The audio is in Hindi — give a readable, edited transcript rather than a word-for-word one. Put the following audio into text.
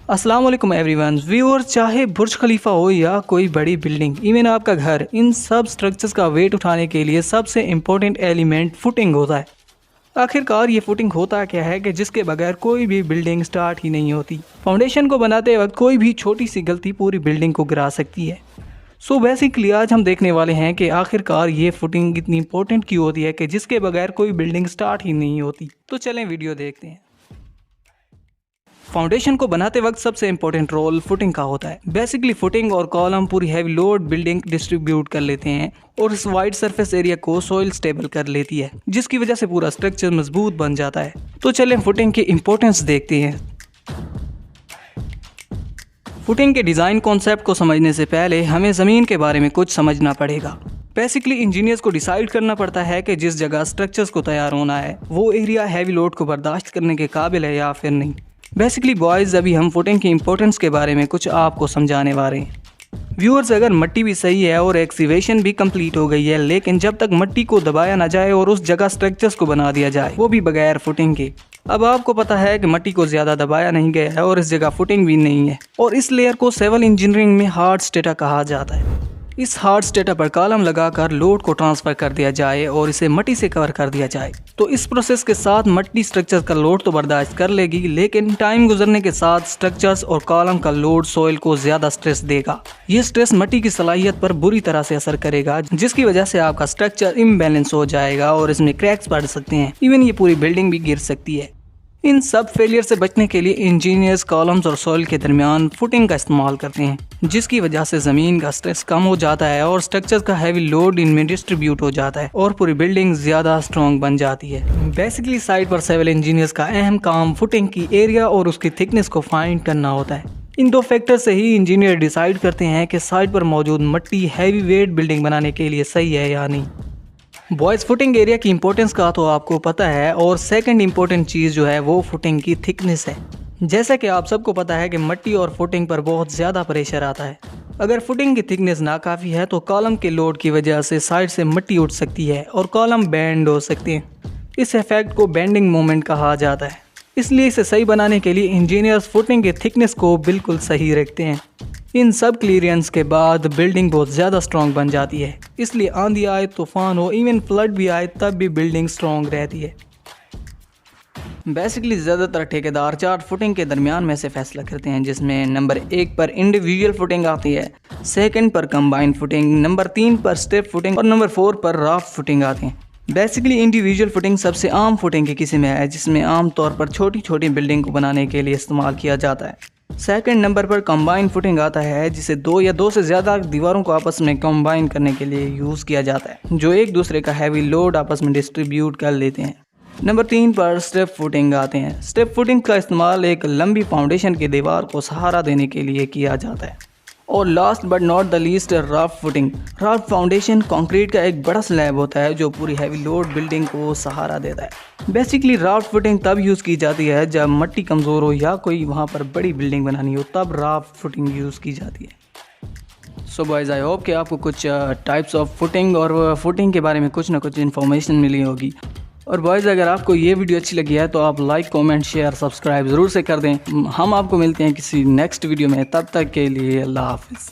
अस्सलाम वालेकुम एवरीवन व्यूअर, चाहे बुर्ज खलीफा हो या कोई बड़ी बिल्डिंग, इवन आपका घर, इन सब स्ट्रक्चर्स का वेट उठाने के लिए सबसे इम्पोर्टेंट एलिमेंट फुटिंग होता है। आखिरकार ये फुटिंग होता क्या है कि जिसके बगैर कोई भी बिल्डिंग स्टार्ट ही नहीं होती। फाउंडेशन को बनाते वक्त कोई भी छोटी सी गलती पूरी बिल्डिंग को गिरा सकती है। सो बेसिकली आज हम देखने वाले हैं कि आखिरकार ये फुटिंग इतनी इंपॉर्टेंट क्यों होती है कि जिसके बगैर कोई बिल्डिंग स्टार्ट ही नहीं होती। तो चलें वीडियो देखते हैं। फाउंडेशन को बनाते वक्त सबसे इंपॉर्टेंट रोल फुटिंग का होता है। बेसिकली फुटिंग और कॉलम पूरी हैवी लोड बिल्डिंग डिस्ट्रीब्यूट कर लेते हैं और इस वाइड सरफेस एरिया को सॉइल स्टेबल कर लेती है, जिसकी वजह से पूरा स्ट्रक्चर मजबूत बन जाता है। तो चलें फुटिंग की इंपॉर्टेंस देखते हैं। फुटिंग के डिज़ाइन कॉन्सेप्ट को समझने से पहले हमें ज़मीन के बारे में कुछ समझना पड़ेगा। बेसिकली इंजीनियर्स को डिसाइड करना पड़ता है कि जिस जगह स्ट्रक्चर्स को तैयार होना है वो एरिया हैवी लोड को बर्दाश्त करने के काबिल है या फिर नहीं। बेसिकली बॉयज़, अभी हम फुटिंग की इंपॉर्टेंस के बारे में कुछ आपको समझाने वाले हैं। व्यूअर्स, अगर मिट्टी भी सही है और एक्सकवेशन भी कंप्लीट हो गई है, लेकिन जब तक मिट्टी को दबाया ना जाए और उस जगह स्ट्रक्चर्स को बना दिया जाए, वो भी बगैर फुटिंग के। अब आपको पता है कि मिट्टी को ज़्यादा दबाया नहीं गया है और इस जगह फुटिंग भी नहीं है, और इस लेयर को सिविल इंजीनियरिंग में हार्ड स्ट्रेटा कहा जाता है। इस हार्ड स्ट्रेटा पर कॉलम लगाकर लोड को ट्रांसफ़र कर दिया जाए और इसे मिट्टी से कवर कर दिया जाए। तो इस प्रोसेस के साथ मिट्टी स्ट्रक्चर का लोड तो बर्दाश्त कर लेगी, लेकिन टाइम गुजरने के साथ स्ट्रक्चर्स और कॉलम का लोड सॉइल को ज़्यादा स्ट्रेस देगा। ये स्ट्रेस मिट्टी की सलाहियत पर बुरी तरह से असर करेगा, जिसकी वजह से आपका स्ट्रक्चर इम्बैलेंस हो जाएगा और इसमें क्रैक्स पड़ सकते हैं। इवन ये पूरी बिल्डिंग भी गिर सकती है। इन सब फेलियर से बचने के लिए इंजीनियर्स कॉलम्स और सॉइल के दरमियान फुटिंग का इस्तेमाल करते हैं, जिसकी वजह से ज़मीन का स्ट्रेस कम हो जाता है और स्ट्रक्चर का हैवी लोड इनमें डिस्ट्रीब्यूट हो जाता है और पूरी बिल्डिंग ज़्यादा स्ट्रॉन्ग बन जाती है। बेसिकली साइट पर सिविल इंजीनियर्स का अहम काम फुटिंग की एरिया और उसकी थिकनेस को फाइंड करना होता है। इन दो फैक्टर से ही इंजीनियर डिसाइड करते हैं कि साइट पर मौजूद मिट्टी हैवी वेट बिल्डिंग बनाने के लिए सही है या नहीं। बॉयज़, फुटिंग एरिया की इंपॉर्टेंस का तो आपको पता है, और सेकंड इंपॉर्टेंट चीज़ जो है वो फुटिंग की थिकनेस है। जैसा कि आप सबको पता है कि मिट्टी और फुटिंग पर बहुत ज़्यादा प्रेशर आता है। अगर फुटिंग की थिकनेस नाकाफ़ी है तो कॉलम के लोड की वजह से साइड से मिट्टी उठ सकती है और कॉलम बेंड हो सकते हैं। इस इफेक्ट को बेंडिंग मोमेंट कहा जाता है। इसलिए इसे सही बनाने के लिए इंजीनियर्स फुटिंग की थिकनेस को बिल्कुल सही रखते हैं। इन सब क्लियरेंस के बाद बिल्डिंग बहुत ज़्यादा स्ट्रॉन्ग बन जाती है। इसलिए आंधी आए, तूफान हो, इवन फ्लड भी आए, तब भी बिल्डिंग स्ट्रॉन्ग रहती है। बेसिकली ज़्यादातर ठेकेदार 4 फुटिंग के दरमियान में से फैसला करते हैं, जिसमें नंबर 1 पर इंडिविजुअल फुटिंग आती है, सेकंड पर कंबाइंड फुटिंग, नंबर 3 पर स्टेप फुटिंग और नंबर 4 पर राफ्ट फुटिंग आती हैं। बेसिकली इंडिविजुअल फुटिंग सबसे आम फुटिंग की किस्म है, जिसमें आमतौर पर छोटी छोटी बिल्डिंग को बनाने के लिए इस्तेमाल किया जाता है। सेकंड नंबर पर कंबाइन फुटिंग आता है, जिसे 2 या 2 से ज़्यादा दीवारों को आपस में कंबाइन करने के लिए यूज़ किया जाता है, जो एक दूसरे का हैवी लोड आपस में डिस्ट्रीब्यूट कर लेते हैं। नंबर 3 पर स्टेप फुटिंग आते हैं। स्टेप फुटिंग का इस्तेमाल एक लंबी फाउंडेशन की दीवार को सहारा देने के लिए किया जाता है। और last but not the least, raft footing. Raft foundation concrete का एक बड़ा स्लैब होता है जो पूरी हैवी लोड बिल्डिंग को सहारा देता है। बेसिकली राफ्ट फुटिंग तब यूज़ की जाती है जब मिट्टी कमज़ोर हो या कोई वहाँ पर बड़ी बिल्डिंग बनानी हो, तब राफ्ट फुटिंग यूज़ की जाती है। सो बॉयज़, आई होप कि आपको कुछ टाइप्स ऑफ फुटिंग और फुटिंग के बारे में कुछ ना कुछ इन्फॉर्मेशन मिली होगी। और बॉयज़, अगर आपको ये वीडियो अच्छी लगी है तो आप लाइक, कमेंट, शेयर, सब्सक्राइब ज़रूर से कर दें। हम आपको मिलते हैं किसी नेक्स्ट वीडियो में। तब तक के लिए अल्लाह हाफ़िज़।